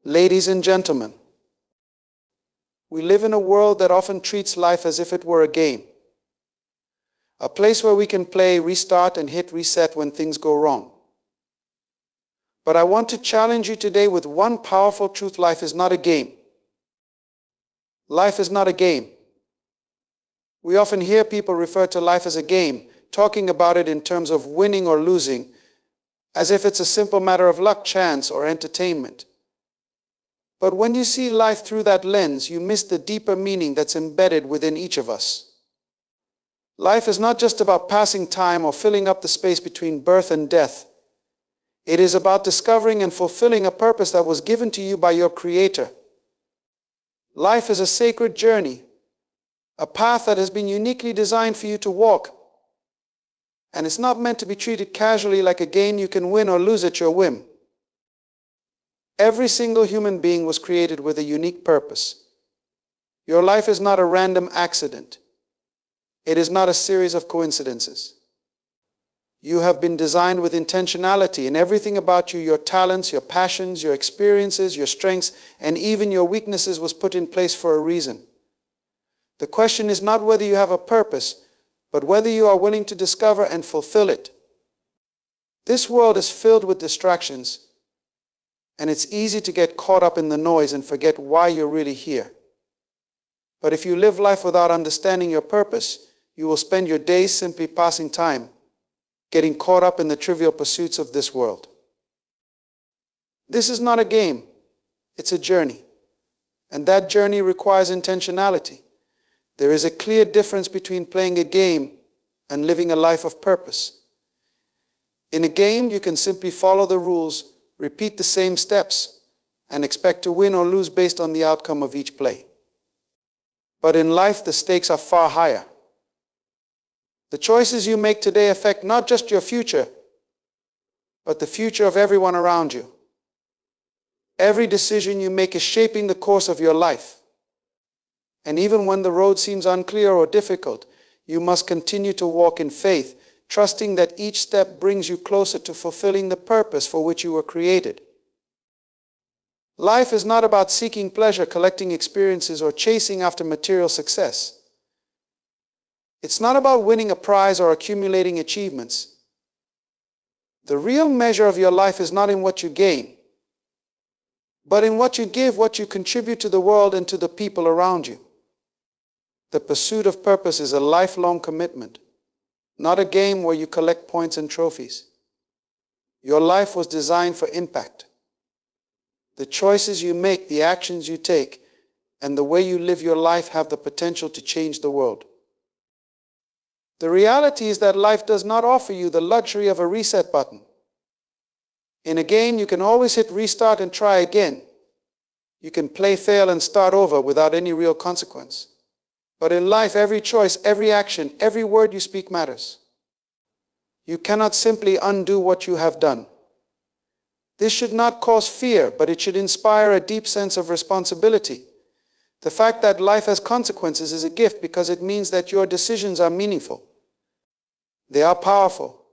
Ladies and gentlemen, we live in a world that often treats life as if it were a game. A place where we can play, restart, and hit reset when things go wrong. But I want to challenge you today with one powerful truth: life is not a game. Life is not a game. We often hear people refer to life as a game, talking about it in terms of winning or losing, as if it's a simple matter of luck, chance, or entertainment. But when you see life through that lens, you miss the deeper meaning that's embedded within each of us. Life is not just about passing time or filling up the space between birth and death. It is about discovering and fulfilling a purpose that was given to you by your Creator. Life is a sacred journey, a path that has been uniquely designed for you to walk. And it's not meant to be treated casually like a game you can win or lose at your whim. Every single human being was created with a unique purpose. Your life is not a random accident. It is not a series of coincidences. You have been designed with intentionality, and everything about you, your talents, your passions, your experiences, your strengths, and even your weaknesses was put in place for a reason. The question is not whether you have a purpose, but whether you are willing to discover and fulfill it. This world is filled with distractions, and it's easy to get caught up in the noise and forget why you're really here. But if you live life without understanding your purpose, you will spend your days simply passing time, getting caught up in the trivial pursuits of this world. This is not a game, it's a journey. And that journey requires intentionality. There is a clear difference between playing a game and living a life of purpose. In a game, you can simply follow the rules, repeat the same steps, and expect to win or lose based on the outcome of each play. But in life, the stakes are far higher. The choices you make today affect not just your future, but the future of everyone around you. Every decision you make is shaping the course of your life. And even when the road seems unclear or difficult, you must continue to walk in faith, trusting that each step brings you closer to fulfilling the purpose for which you were created. Life is not about seeking pleasure, collecting experiences, or chasing after material success. It's not about winning a prize or accumulating achievements. The real measure of your life is not in what you gain, but in what you give, what you contribute to the world and to the people around you. The pursuit of purpose is a lifelong commitment, not a game where you collect points and trophies. Your life was designed for impact. The choices you make, the actions you take, and the way you live your life have the potential to change the world. The reality is that life does not offer you the luxury of a reset button. In a game, you can always hit restart and try again. You can play, fail, and start over without any real consequence. But in life, every choice, every action, every word you speak matters. You cannot simply undo what you have done. This should not cause fear, but it should inspire a deep sense of responsibility. The fact that life has consequences is a gift because it means that your decisions are meaningful. They are powerful.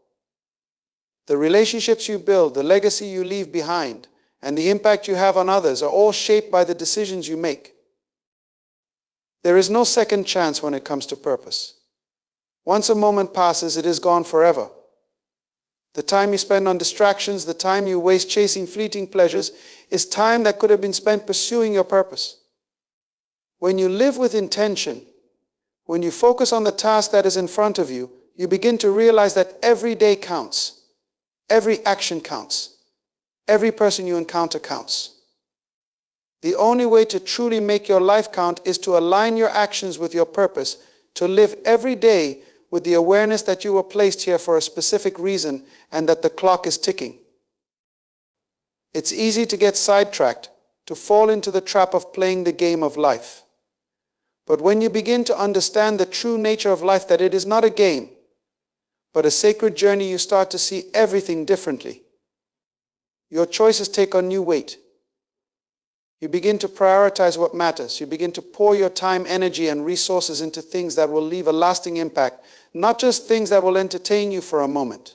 The relationships you build, the legacy you leave behind, and the impact you have on others are all shaped by the decisions you make. There is no second chance when it comes to purpose. Once a moment passes, it is gone forever. The time you spend on distractions, the time you waste chasing fleeting pleasures, is time that could have been spent pursuing your purpose. When you live with intention, when you focus on the task that is in front of you, you begin to realize that every day counts. Every action counts. Every person you encounter counts. The only way to truly make your life count is to align your actions with your purpose, to live every day with the awareness that you were placed here for a specific reason and that the clock is ticking. It's easy to get sidetracked, to fall into the trap of playing the game of life. But when you begin to understand the true nature of life, that it is not a game, but a sacred journey, you start to see everything differently. Your choices take on new weight. You begin to prioritize what matters. You begin to pour your time, energy, and resources into things that will leave a lasting impact, not just things that will entertain you for a moment.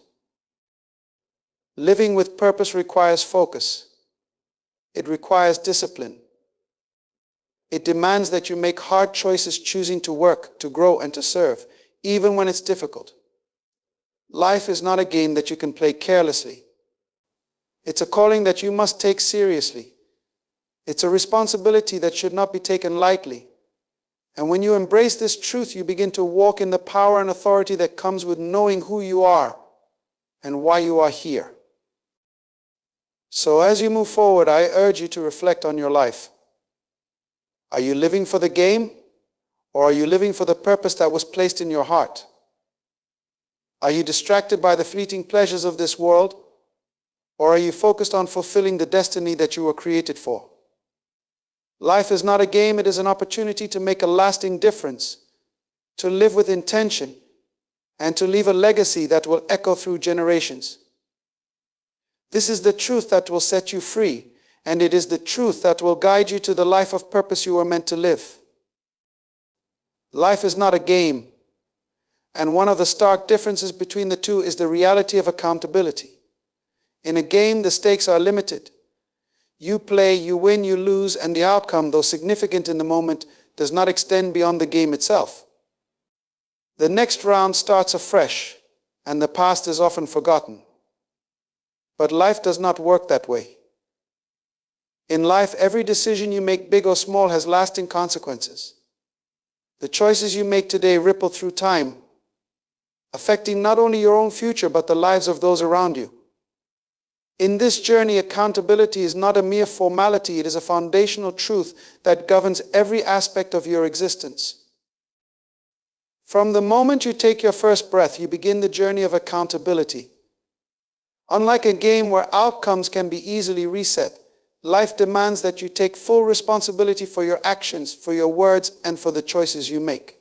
Living with purpose requires focus. It requires discipline. It demands that you make hard choices, choosing to work, to grow, and to serve, even when it's difficult. Life is not a game that you can play carelessly. It's a calling that you must take seriously. It's a responsibility that should not be taken lightly. And when you embrace this truth, you begin to walk in the power and authority that comes with knowing who you are and why you are here. So as you move forward, I urge you to reflect on your life. Are you living for the game, or are you living for the purpose that was placed in your heart? Are you distracted by the fleeting pleasures of this world, or are you focused on fulfilling the destiny that you were created for? Life is not a game, it is an opportunity to make a lasting difference, to live with intention, and to leave a legacy that will echo through generations. This is the truth that will set you free, and it is the truth that will guide you to the life of purpose you were meant to live. Life is not a game, and one of the stark differences between the two is the reality of accountability. In a game, the stakes are limited. You play, you win, you lose, and the outcome, though significant in the moment, does not extend beyond the game itself. The next round starts afresh, and the past is often forgotten. But life does not work that way. In life, every decision you make, big or small, has lasting consequences. The choices you make today ripple through time, affecting not only your own future, but the lives of those around you. In this journey, accountability is not a mere formality, it is a foundational truth that governs every aspect of your existence. From the moment you take your first breath, you begin the journey of accountability. Unlike a game where outcomes can be easily reset, life demands that you take full responsibility for your actions, for your words, and for the choices you make.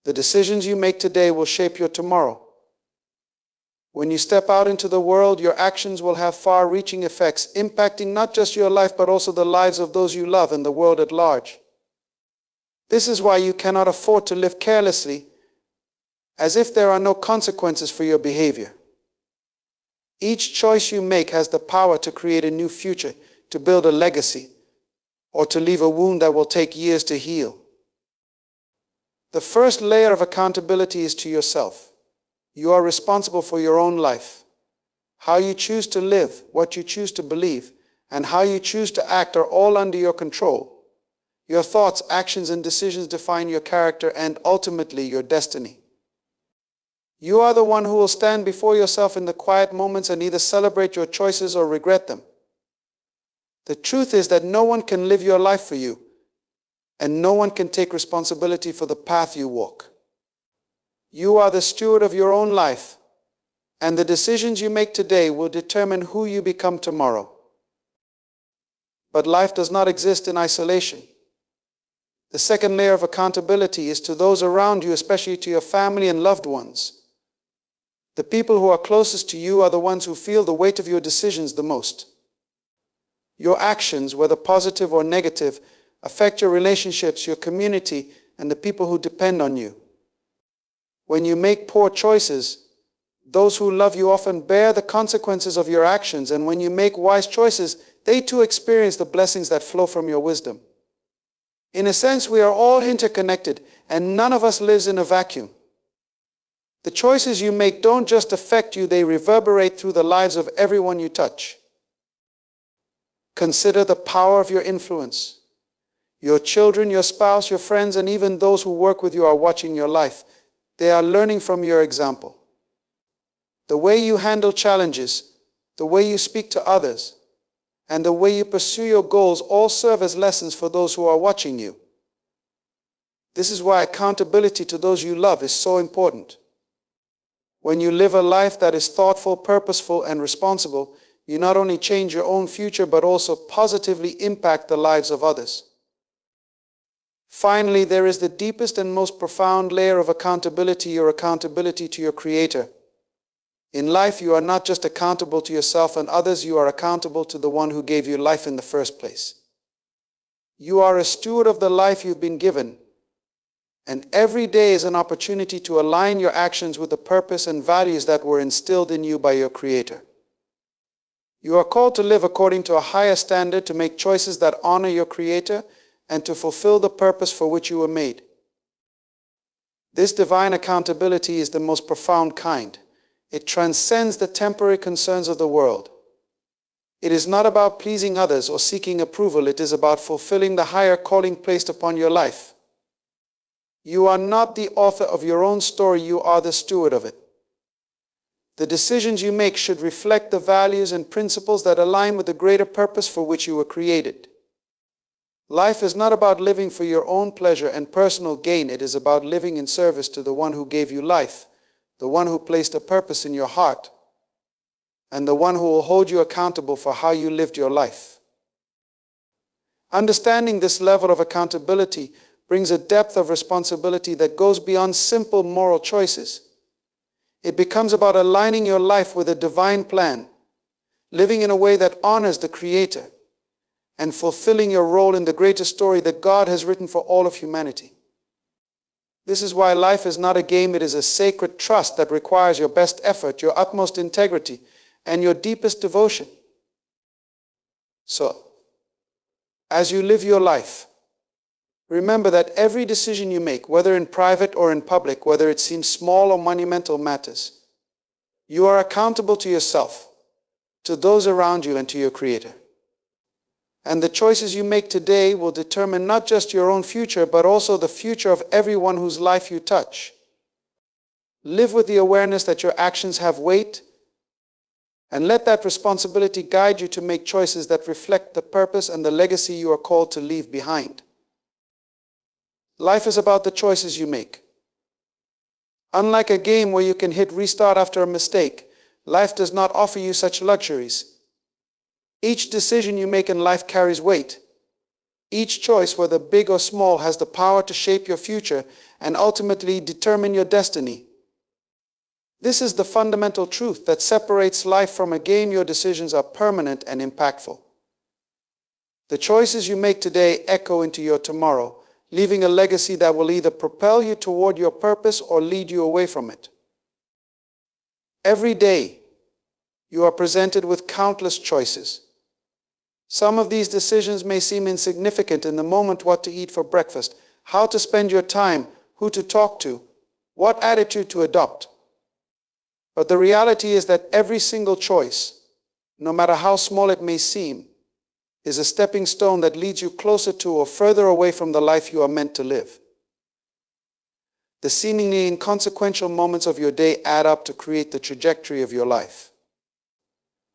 The decisions you make today will shape your tomorrow. When you step out into the world, your actions will have far-reaching effects, impacting not just your life, but also the lives of those you love and the world at large. This is why you cannot afford to live carelessly, as if there are no consequences for your behavior. Each choice you make has the power to create a new future, to build a legacy, or to leave a wound that will take years to heal. The first layer of accountability is to yourself. You are responsible for your own life. How you choose to live, what you choose to believe, and how you choose to act are all under your control. Your thoughts, actions, and decisions define your character and ultimately your destiny. You are the one who will stand before yourself in the quiet moments and either celebrate your choices or regret them. The truth is that no one can live your life for you, and no one can take responsibility for the path you walk. You are the steward of your own life, and the decisions you make today will determine who you become tomorrow. But life does not exist in isolation. The second layer of accountability is to those around you, especially to your family and loved ones. The people who are closest to you are the ones who feel the weight of your decisions the most. Your actions, whether positive or negative, affect your relationships, your community, and the people who depend on you. When you make poor choices, those who love you often bear the consequences of your actions, and when you make wise choices, they too experience the blessings that flow from your wisdom. In a sense, we are all interconnected, and none of us lives in a vacuum. The choices you make don't just affect you, they reverberate through the lives of everyone you touch. Consider the power of your influence. Your children, your spouse, your friends, and even those who work with you are watching your life. They are learning from your example. The way you handle challenges, the way you speak to others, and the way you pursue your goals all serve as lessons for those who are watching you. This is why accountability to those you love is so important. When you live a life that is thoughtful, purposeful, and responsible, you not only change your own future, but also positively impact the lives of others. Finally, there is the deepest and most profound layer of accountability, your accountability to your Creator. In life, you are not just accountable to yourself and others, you are accountable to the one who gave you life in the first place. You are a steward of the life you've been given, and every day is an opportunity to align your actions with the purpose and values that were instilled in you by your Creator. You are called to live according to a higher standard, to make choices that honor your Creator, and to fulfill the purpose for which you were made. This divine accountability is the most profound kind. It transcends the temporary concerns of the world. It is not about pleasing others or seeking approval. It is about fulfilling the higher calling placed upon your life. You are not the author of your own story. You are the steward of it. The decisions you make should reflect the values and principles that align with the greater purpose for which you were created. Life is not about living for your own pleasure and personal gain. It is about living in service to the one who gave you life, the one who placed a purpose in your heart, and the one who will hold you accountable for how you lived your life. Understanding this level of accountability brings a depth of responsibility that goes beyond simple moral choices. It becomes about aligning your life with a divine plan, living in a way that honors the Creator, and fulfilling your role in the greater story that God has written for all of humanity. This is why life is not a game. It is a sacred trust that requires your best effort, your utmost integrity, and your deepest devotion. So, as you live your life, remember that every decision you make, whether in private or in public, whether it seems small or monumental matters, you are accountable to yourself, to those around you, and to your Creator. And the choices you make today will determine not just your own future, but also the future of everyone whose life you touch. Live with the awareness that your actions have weight, and let that responsibility guide you to make choices that reflect the purpose and the legacy you are called to leave behind. Life is about the choices you make. Unlike a game where you can hit restart after a mistake, life does not offer you such luxuries. Each decision you make in life carries weight. Each choice, whether big or small, has the power to shape your future and ultimately determine your destiny. This is the fundamental truth that separates life from a game. Your decisions are permanent and impactful. The choices you make today echo into your tomorrow, leaving a legacy that will either propel you toward your purpose or lead you away from it. Every day, you are presented with countless choices. Some of these decisions may seem insignificant in the moment: what to eat for breakfast, how to spend your time, who to talk to, what attitude to adopt. But the reality is that every single choice, no matter how small it may seem, is a stepping stone that leads you closer to or further away from the life you are meant to live. The seemingly inconsequential moments of your day add up to create the trajectory of your life.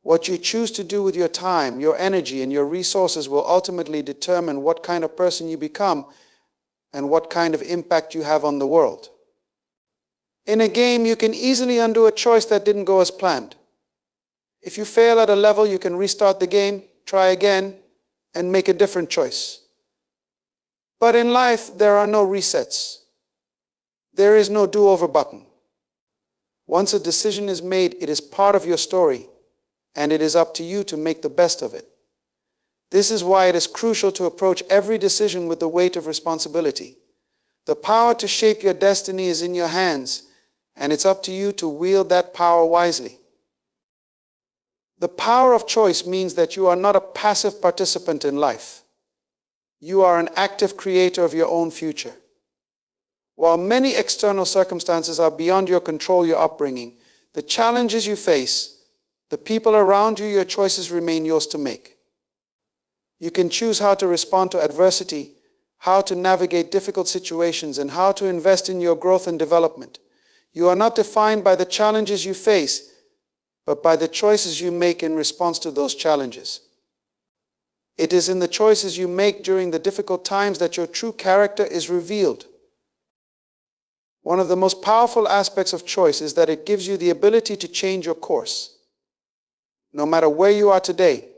What you choose to do with your time, your energy, and your resources will ultimately determine what kind of person you become and what kind of impact you have on the world. In a game, you can easily undo a choice that didn't go as planned. If you fail at a level, you can restart the game, try again, and make a different choice. But in life, there are no resets. There is no do-over button. Once a decision is made, it is part of your story, and it is up to you to make the best of it. This is why it is crucial to approach every decision with the weight of responsibility. The power to shape your destiny is in your hands, and it's up to you to wield that power wisely. The power of choice means that you are not a passive participant in life. You are an active creator of your own future. While many external circumstances are beyond your control, your upbringing, the challenges you face, the people around you, your choices remain yours to make. You can choose how to respond to adversity, how to navigate difficult situations, and how to invest in your growth and development. You are not defined by the challenges you face, but by the choices you make in response to those challenges. It is in the choices you make during the difficult times that your true character is revealed. One of the most powerful aspects of choice is that it gives you the ability to change your course. No matter where you are today,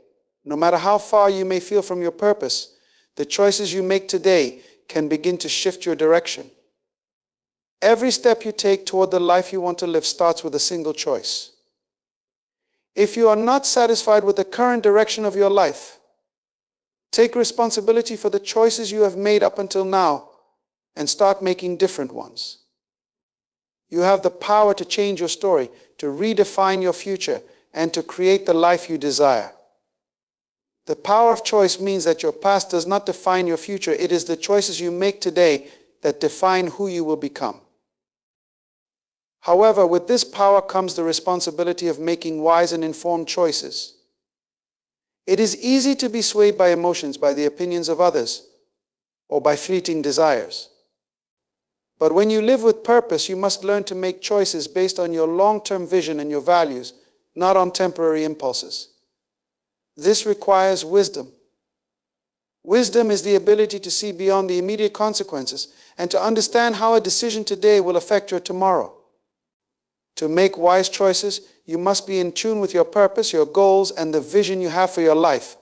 no matter how far you may feel from your purpose, the choices you make today can begin to shift your direction. Every step you take toward the life you want to live starts with a single choice. If you are not satisfied with the current direction of your life, take responsibility for the choices you have made up until now and start making different ones. You have the power to change your story, to redefine your future, and to create the life you desire. The power of choice means that your past does not define your future. It is the choices you make today that define who you will become. However, with this power comes the responsibility of making wise and informed choices. It is easy to be swayed by emotions, by the opinions of others, or by fleeting desires. But when you live with purpose, you must learn to make choices based on your long-term vision and your values, not on temporary impulses. This requires wisdom. Wisdom is the ability to see beyond the immediate consequences and to understand how a decision today will affect your tomorrow. To make wise choices, you must be in tune with your purpose, your goals, and the vision you have for your life.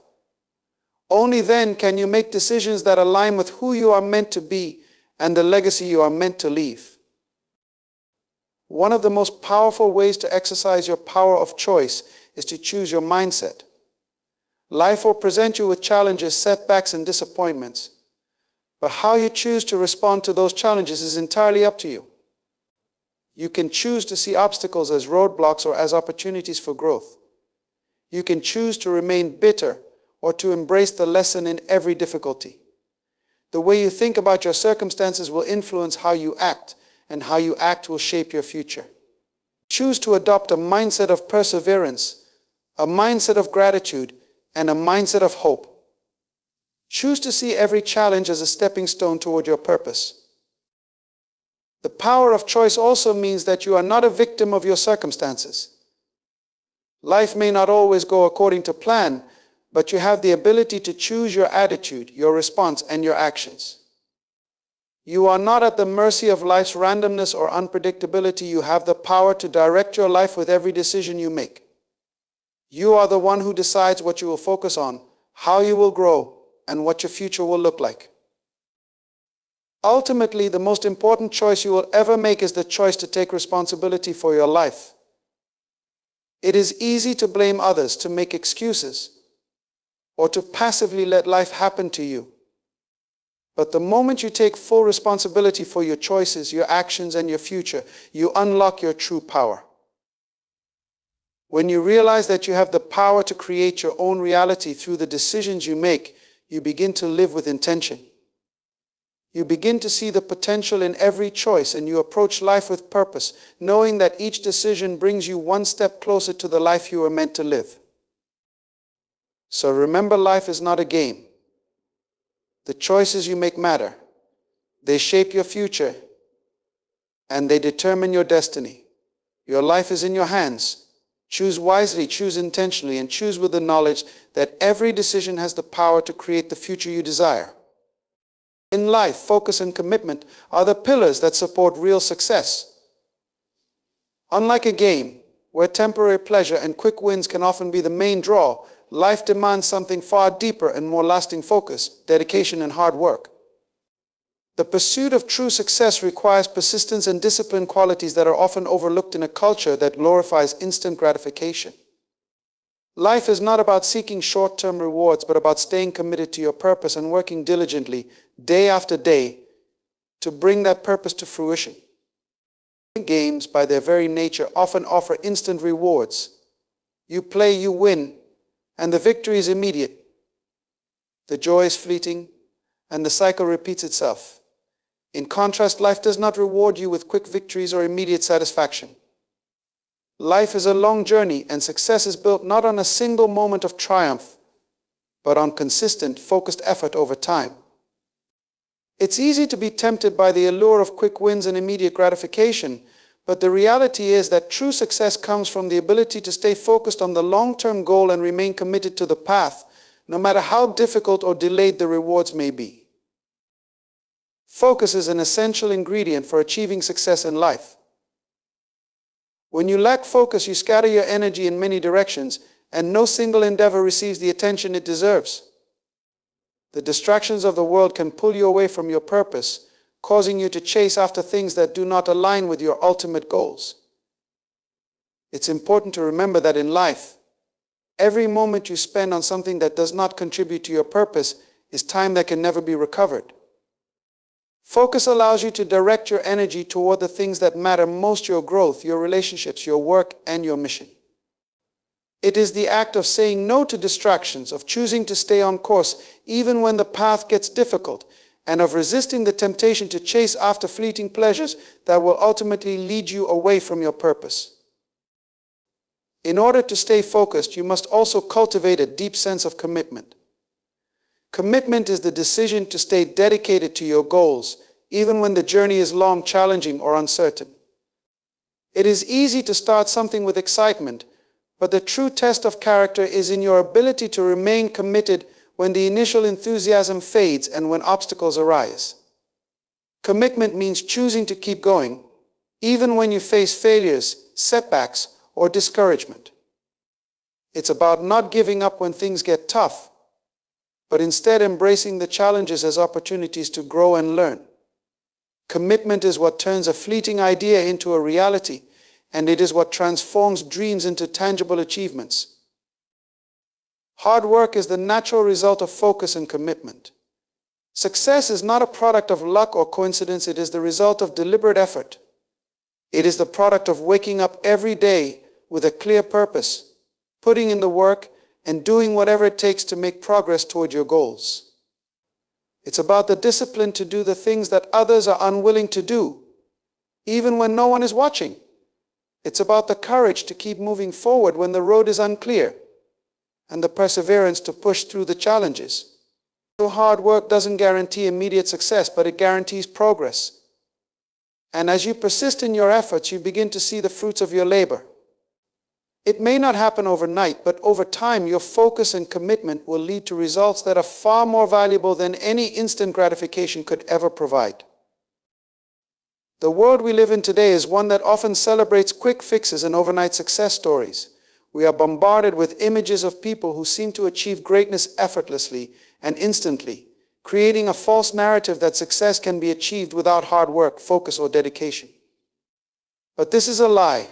Only then can you make decisions that align with who you are meant to be and the legacy you are meant to leave. One of the most powerful ways to exercise your power of choice is to choose your mindset. Life will present you with challenges, setbacks, and disappointments. But how you choose to respond to those challenges is entirely up to you. You can choose to see obstacles as roadblocks or as opportunities for growth. You can choose to remain bitter or to embrace the lesson in every difficulty. The way you think about your circumstances will influence how you act, and how you act will shape your future. Choose to adopt a mindset of perseverance, a mindset of gratitude, and a mindset of hope. Choose to see every challenge as a stepping stone toward your purpose. The power of choice also means that you are not a victim of your circumstances. Life may not always go according to plan, but you have the ability to choose your attitude, your response, and your actions. You are not at the mercy of life's randomness or unpredictability. You have the power to direct your life with every decision you make. You are the one who decides what you will focus on, how you will grow, and what your future will look like. Ultimately, the most important choice you will ever make is the choice to take responsibility for your life. It is easy to blame others, to make excuses, or to passively let life happen to you. But the moment you take full responsibility for your choices, your actions, and your future, you unlock your true power. When you realize that you have the power to create your own reality through the decisions you make, you begin to live with intention. You begin to see the potential in every choice, and you approach life with purpose, knowing that each decision brings you one step closer to the life you are meant to live. So remember, life is not a game. The choices you make matter. They shape your future, and they determine your destiny. Your life is in your hands. Choose wisely, choose intentionally, and choose with the knowledge that every decision has the power to create the future you desire. In life, focus and commitment are the pillars that support real success. Unlike a game, where temporary pleasure and quick wins can often be the main draw, life demands something far deeper and more lasting: focus, dedication, and hard work. The pursuit of true success requires persistence and discipline, qualities that are often overlooked in a culture that glorifies instant gratification. Life is not about seeking short-term rewards, but about staying committed to your purpose and working diligently, day after day, to bring that purpose to fruition. Games, by their very nature, often offer instant rewards. You play, you win, and the victory is immediate. The joy is fleeting, and the cycle repeats itself. In contrast, life does not reward you with quick victories or immediate satisfaction. Life is a long journey, and success is built not on a single moment of triumph, but on consistent, focused effort over time. It's easy to be tempted by the allure of quick wins and immediate gratification, but the reality is that true success comes from the ability to stay focused on the long-term goal and remain committed to the path, no matter how difficult or delayed the rewards may be. Focus is an essential ingredient for achieving success in life. When you lack focus, you scatter your energy in many directions, and no single endeavor receives the attention it deserves. The distractions of the world can pull you away from your purpose, causing you to chase after things that do not align with your ultimate goals. It's important to remember that in life, every moment you spend on something that does not contribute to your purpose is time that can never be recovered. Focus allows you to direct your energy toward the things that matter most: your growth, your relationships, your work, and your mission. It is the act of saying no to distractions, of choosing to stay on course even when the path gets difficult, and of resisting the temptation to chase after fleeting pleasures that will ultimately lead you away from your purpose. In order to stay focused, you must also cultivate a deep sense of commitment. Commitment is the decision to stay dedicated to your goals, even when the journey is long, challenging, or uncertain. It is easy to start something with excitement, but the true test of character is in your ability to remain committed when the initial enthusiasm fades and when obstacles arise. Commitment means choosing to keep going, even when you face failures, setbacks, or discouragement. It's about not giving up when things get tough, but instead embracing the challenges as opportunities to grow and learn. Commitment is what turns a fleeting idea into a reality, and it is what transforms dreams into tangible achievements. Hard work is the natural result of focus and commitment. Success is not a product of luck or coincidence, it is the result of deliberate effort. It is the product of waking up every day with a clear purpose, putting in the work, and doing whatever it takes to make progress toward your goals. It's about the discipline to do the things that others are unwilling to do, even when no one is watching. It's about the courage to keep moving forward when the road is unclear, and the perseverance to push through the challenges. So hard work doesn't guarantee immediate success, but it guarantees progress. And as you persist in your efforts, you begin to see the fruits of your labor. It may not happen overnight, but over time, your focus and commitment will lead to results that are far more valuable than any instant gratification could ever provide. The world we live in today is one that often celebrates quick fixes and overnight success stories. We are bombarded with images of people who seem to achieve greatness effortlessly and instantly, creating a false narrative that success can be achieved without hard work, focus, or dedication. But this is a lie.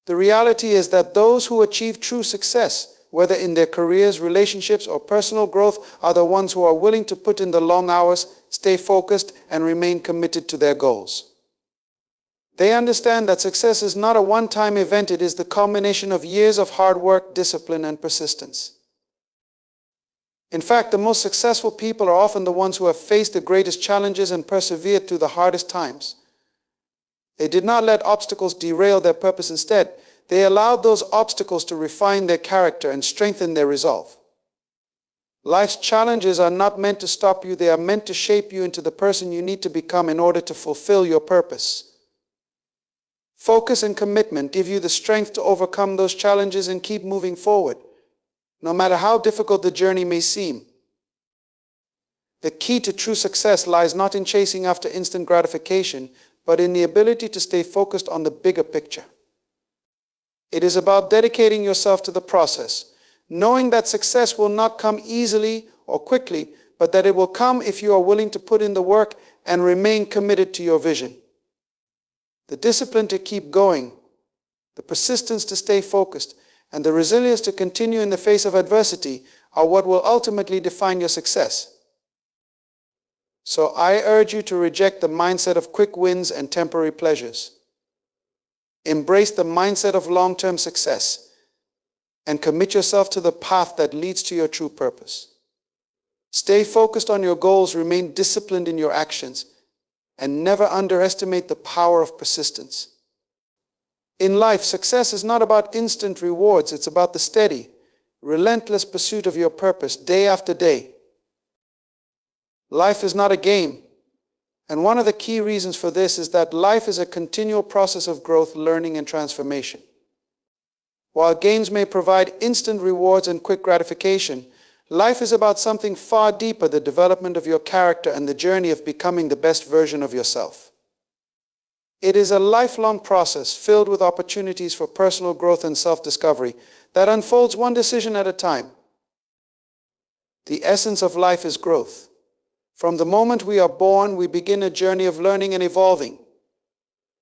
The reality is that those who achieve true success, whether in their careers, relationships, or personal growth, are the ones who are willing to put in the long hours, stay focused, and remain committed to their goals. They understand that success is not a one-time event, it is the culmination of years of hard work, discipline, and persistence. In fact, the most successful people are often the ones who have faced the greatest challenges and persevered through the hardest times. They did not let obstacles derail their purpose. Instead, they allowed those obstacles to refine their character and strengthen their resolve. Life's challenges are not meant to stop you, they are meant to shape you into the person you need to become in order to fulfill your purpose. Focus and commitment give you the strength to overcome those challenges and keep moving forward, no matter how difficult the journey may seem. The key to true success lies not in chasing after instant gratification, but in the ability to stay focused on the bigger picture. It is about dedicating yourself to the process, knowing that success will not come easily or quickly, but that it will come if you are willing to put in the work and remain committed to your vision. The discipline to keep going, the persistence to stay focused, and the resilience to continue in the face of adversity are what will ultimately define your success. So I urge you to reject the mindset of quick wins and temporary pleasures. Embrace the mindset of long-term success and commit yourself to the path that leads to your true purpose. Stay focused on your goals, remain disciplined in your actions, and never underestimate the power of persistence. In life, success is not about instant rewards, it's about the steady, relentless pursuit of your purpose day after day. Life is not a game, and one of the key reasons for this is that life is a continual process of growth, learning, and transformation. While games may provide instant rewards and quick gratification, life is about something far deeper, the development of your character and the journey of becoming the best version of yourself. It is a lifelong process filled with opportunities for personal growth and self-discovery that unfolds one decision at a time. The essence of life is growth. From the moment we are born, we begin a journey of learning and evolving.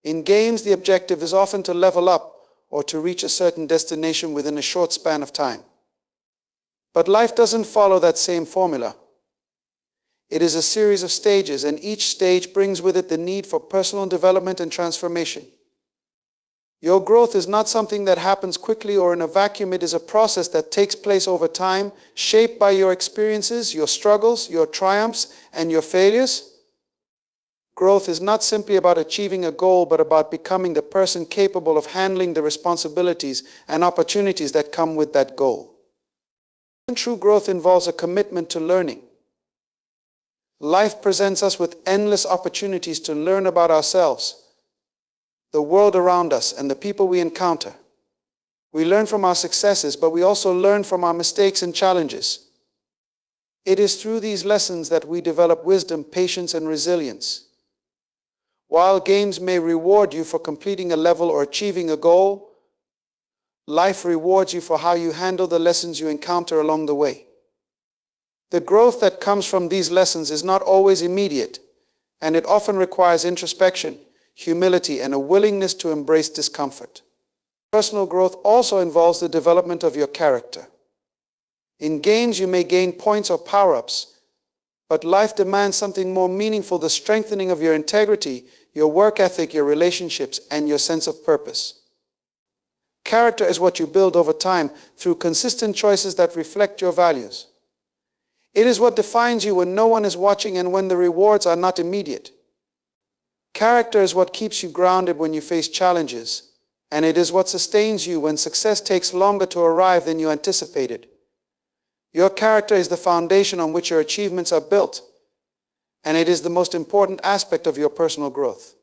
In games, the objective is often to level up or to reach a certain destination within a short span of time. But life doesn't follow that same formula. It is a series of stages, and each stage brings with it the need for personal development and transformation. Your growth is not something that happens quickly or in a vacuum. It is a process that takes place over time, shaped by your experiences, your struggles, your triumphs, and your failures. Growth is not simply about achieving a goal, but about becoming the person capable of handling the responsibilities and opportunities that come with that goal. True growth involves a commitment to learning. Life presents us with endless opportunities to learn about ourselves, the world around us, and the people we encounter. We learn from our successes, but we also learn from our mistakes and challenges. It is through these lessons that we develop wisdom, patience, and resilience. While games may reward you for completing a level or achieving a goal, life rewards you for how you handle the lessons you encounter along the way. The growth that comes from these lessons is not always immediate, and it often requires introspection, humility, and a willingness to embrace discomfort. Personal growth also involves the development of your character. In games, you may gain points or power-ups, but life demands something more meaningful: the strengthening of your integrity, your work ethic, your relationships, and your sense of purpose. Character is what you build over time through consistent choices that reflect your values. It is what defines you when no one is watching and when the rewards are not immediate. Character is what keeps you grounded when you face challenges, and it is what sustains you when success takes longer to arrive than you anticipated. Your character is the foundation on which your achievements are built, and it is the most important aspect of your personal growth.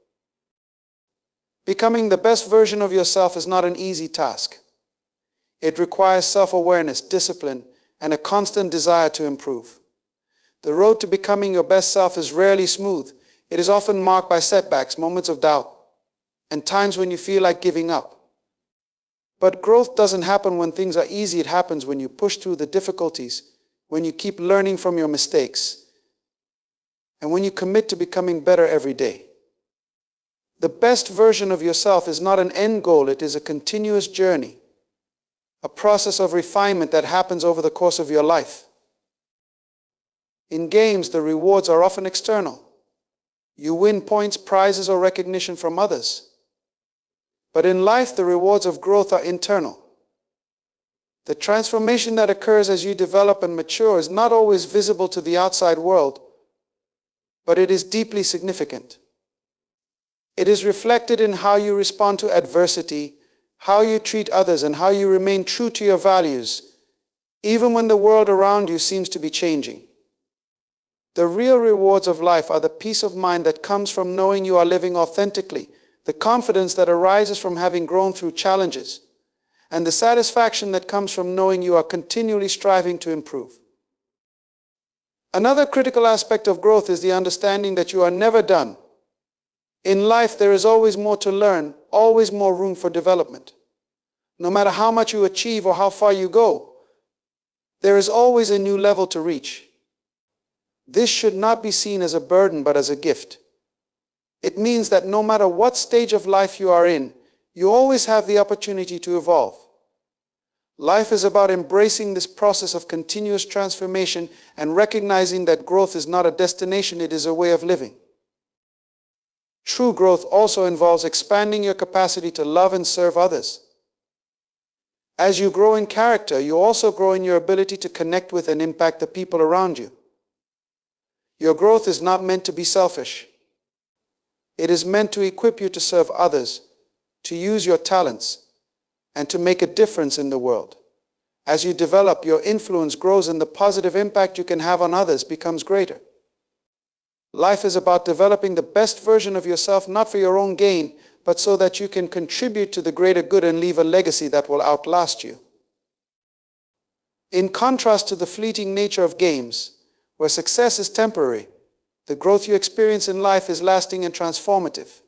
Becoming the best version of yourself is not an easy task. It requires self-awareness, discipline, and a constant desire to improve. The road to becoming your best self is rarely smooth. It is often marked by setbacks, moments of doubt, and times when you feel like giving up. But growth doesn't happen when things are easy. It happens when you push through the difficulties, when you keep learning from your mistakes, and when you commit to becoming better every day. The best version of yourself is not an end goal. It is a continuous journey, a process of refinement that happens over the course of your life. In games, the rewards are often external. You win points, prizes, or recognition from others. But in life, the rewards of growth are internal. The transformation that occurs as you develop and mature is not always visible to the outside world, but it is deeply significant. It is reflected in how you respond to adversity, how you treat others, and how you remain true to your values, even when the world around you seems to be changing. The real rewards of life are the peace of mind that comes from knowing you are living authentically, the confidence that arises from having grown through challenges, and the satisfaction that comes from knowing you are continually striving to improve. Another critical aspect of growth is the understanding that you are never done. In life, there is always more to learn, always more room for development. No matter how much you achieve or how far you go, there is always a new level to reach. This should not be seen as a burden, but as a gift. It means that no matter what stage of life you are in, you always have the opportunity to evolve. Life is about embracing this process of continuous transformation and recognizing that growth is not a destination, it is a way of living. True growth also involves expanding your capacity to love and serve others. As you grow in character, you also grow in your ability to connect with and impact the people around you. Your growth is not meant to be selfish. It is meant to equip you to serve others, to use your talents, and to make a difference in the world. As you develop, your influence grows and the positive impact you can have on others becomes greater. Life is about developing the best version of yourself, not for your own gain, but so that you can contribute to the greater good and leave a legacy that will outlast you. In contrast to the fleeting nature of games, where success is temporary, the growth you experience in life is lasting and transformative.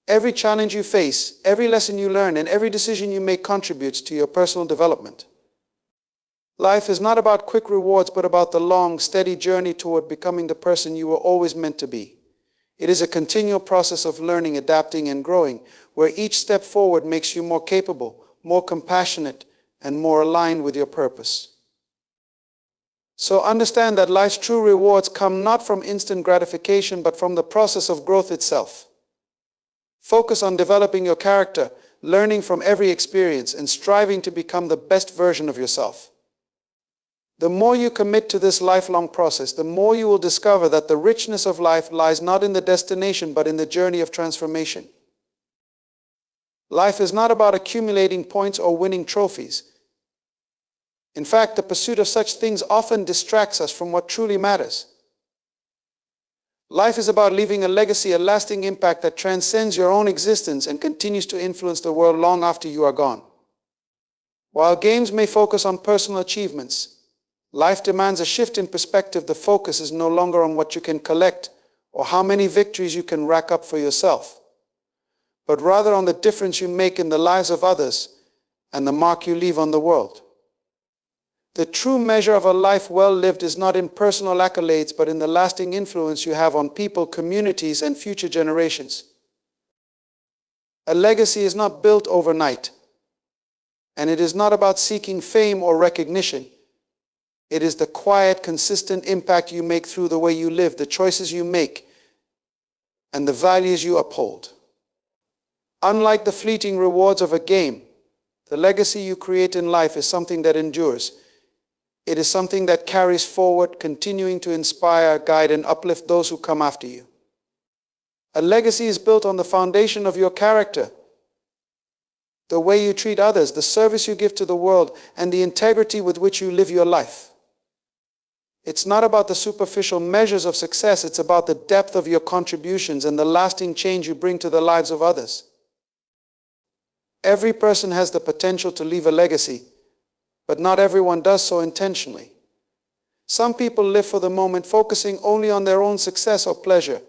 Every challenge you face, every lesson you learn, and every decision you make contributes to your personal development. Life is not about quick rewards, but about the long, steady journey toward becoming the person you were always meant to be. It is a continual process of learning, adapting, and growing, where each step forward makes you more capable, more compassionate, and more aligned with your purpose. So understand that life's true rewards come not from instant gratification, but from the process of growth itself. Focus on developing your character, learning from every experience and striving to become the best version of yourself. The more you commit to this lifelong process, the more you will discover that the richness of life lies not in the destination but in the journey of transformation. Life is not about accumulating points or winning trophies. In fact, the pursuit of such things often distracts us from what truly matters. Life is about leaving a legacy, a lasting impact that transcends your own existence and continues to influence the world long after you are gone. While games may focus on personal achievements, life demands a shift in perspective. The focus is no longer on what you can collect or how many victories you can rack up for yourself, but rather on the difference you make in the lives of others and the mark you leave on the world. The true measure of a life well lived is not in personal accolades, but in the lasting influence you have on people, communities, and future generations. A legacy is not built overnight, and it is not about seeking fame or recognition. It is the quiet, consistent impact you make through the way you live, the choices you make, and the values you uphold. Unlike the fleeting rewards of a game, the legacy you create in life is something that endures. It is something that carries forward, continuing to inspire, guide, and uplift those who come after you. A legacy is built on the foundation of your character, the way you treat others, the service you give to the world, and the integrity with which you live your life. It's not about the superficial measures of success, it's about the depth of your contributions and the lasting change you bring to the lives of others. Every person has the potential to leave a legacy, but not everyone does so intentionally. Some people live for the moment, focusing only on their own success or pleasure.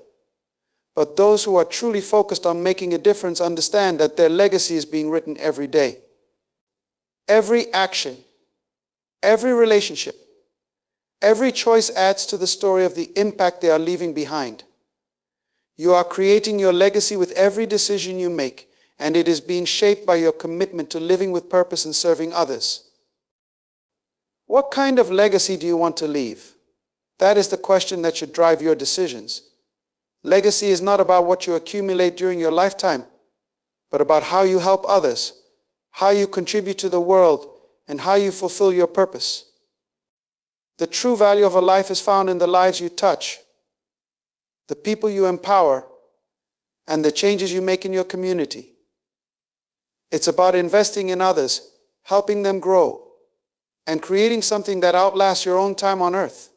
But those who are truly focused on making a difference understand that their legacy is being written every day. Every action, every relationship, every choice adds to the story of the impact they are leaving behind. You are creating your legacy with every decision you make, and it is being shaped by your commitment to living with purpose and serving others. What kind of legacy do you want to leave? That is the question that should drive your decisions. Legacy is not about what you accumulate during your lifetime, but about how you help others, how you contribute to the world, and how you fulfill your purpose. The true value of a life is found in the lives you touch, the people you empower, and the changes you make in your community. It's about investing in others, helping them grow, and creating something that outlasts your own time on earth.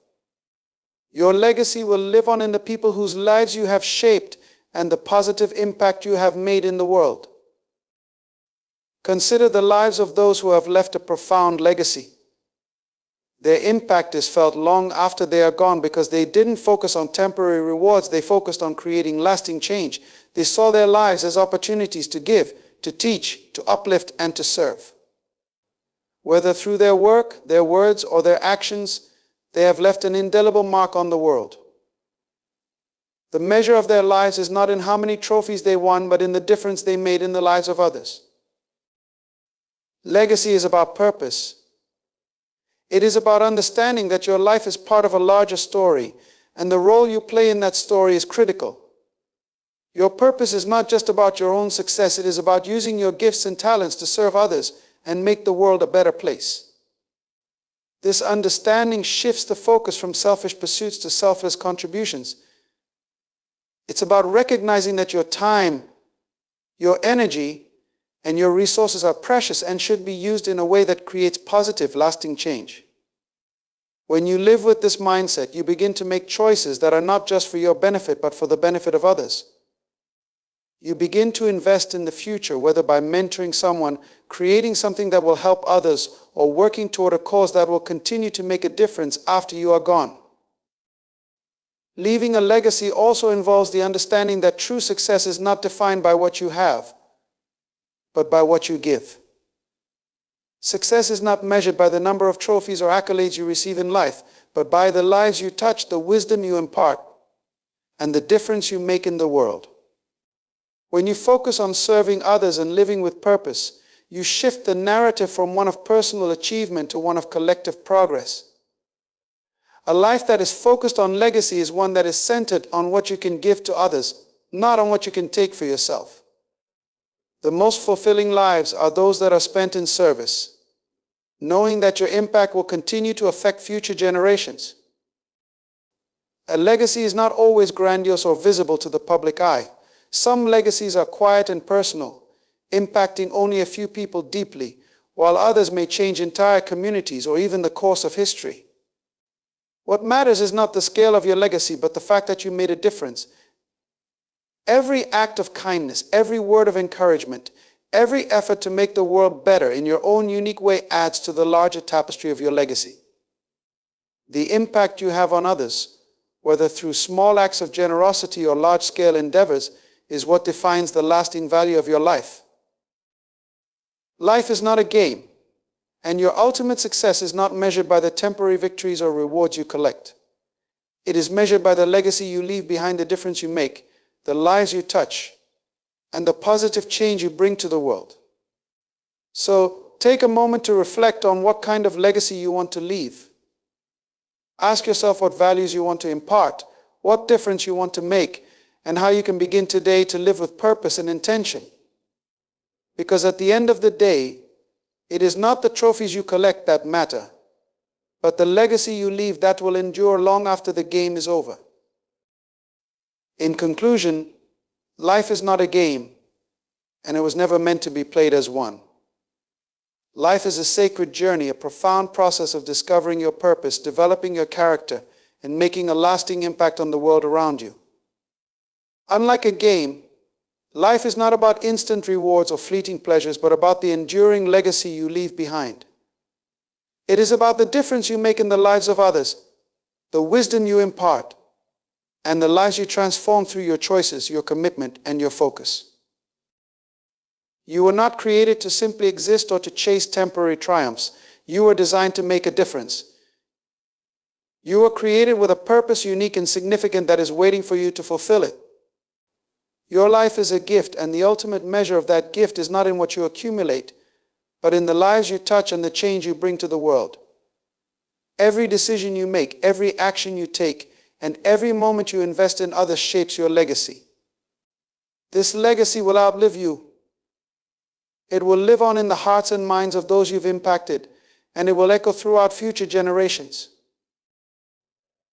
Your legacy will live on in the people whose lives you have shaped and the positive impact you have made in the world. Consider the lives of those who have left a profound legacy. Their impact is felt long after they are gone because they didn't focus on temporary rewards, they focused on creating lasting change. They saw their lives as opportunities to give, to teach, to uplift, and to serve. Whether through their work, their words, or their actions, they have left an indelible mark on the world. The measure of their lives is not in how many trophies they won, but in the difference they made in the lives of others. Legacy is about purpose. It is about understanding that your life is part of a larger story, and the role you play in that story is critical. Your purpose is not just about your own success, it is about using your gifts and talents to serve others and make the world a better place. This understanding shifts the focus from selfish pursuits to selfless contributions. It's about recognizing that your time, your energy, and your resources are precious and should be used in a way that creates positive, lasting change. When you live with this mindset, you begin to make choices that are not just for your benefit, but for the benefit of others. You begin to invest in the future, whether by mentoring someone, creating something that will help others, or working toward a cause that will continue to make a difference after you are gone. Leaving a legacy also involves the understanding that true success is not defined by what you have, but by what you give. Success is not measured by the number of trophies or accolades you receive in life, but by the lives you touch, the wisdom you impart, and the difference you make in the world. When you focus on serving others and living with purpose, you shift the narrative from one of personal achievement to one of collective progress. A life that is focused on legacy is one that is centered on what you can give to others, not on what you can take for yourself. The most fulfilling lives are those that are spent in service, knowing that your impact will continue to affect future generations. A legacy is not always grandiose or visible to the public eye. Some legacies are quiet and personal, impacting only a few people deeply, while others may change entire communities or even the course of history. What matters is not the scale of your legacy, but the fact that you made a difference. Every act of kindness, every word of encouragement, every effort to make the world better in your own unique way adds to the larger tapestry of your legacy. The impact you have on others, whether through small acts of generosity or large-scale endeavors, is what defines the lasting value of your life. Life is not a game, and your ultimate success is not measured by the temporary victories or rewards you collect. It is measured by the legacy you leave behind, the difference you make, the lives you touch, and the positive change you bring to the world. So, take a moment to reflect on what kind of legacy you want to leave. Ask yourself what values you want to impart, what difference you want to make, and how you can begin today to live with purpose and intention. Because at the end of the day, it is not the trophies you collect that matter, but the legacy you leave that will endure long after the game is over. In conclusion, life is not a game, and it was never meant to be played as one. Life is a sacred journey, a profound process of discovering your purpose, developing your character, and making a lasting impact on the world around you. Unlike a game, life is not about instant rewards or fleeting pleasures, but about the enduring legacy you leave behind. It is about the difference you make in the lives of others, the wisdom you impart, and the lives you transform through your choices, your commitment, and your focus. You were not created to simply exist or to chase temporary triumphs. You were designed to make a difference. You were created with a purpose unique and significant that is waiting for you to fulfill it. Your life is a gift, and the ultimate measure of that gift is not in what you accumulate, but in the lives you touch and the change you bring to the world. Every decision you make, every action you take, and every moment you invest in others shapes your legacy. This legacy will outlive you. It will live on in the hearts and minds of those you've impacted, and it will echo throughout future generations.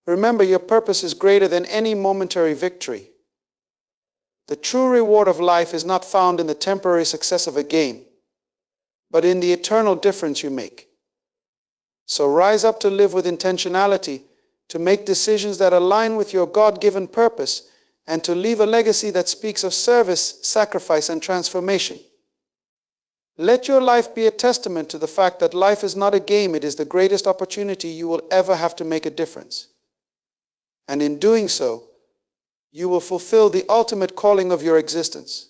Remember, your purpose is greater than any momentary victory. The true reward of life is not found in the temporary success of a game, but in the eternal difference you make. So rise up to live with intentionality, to make decisions that align with your God-given purpose, and to leave a legacy that speaks of service, sacrifice, and transformation. Let your life be a testament to the fact that life is not a game, it is the greatest opportunity you will ever have to make a difference. And in doing so, you will fulfill the ultimate calling of your existence.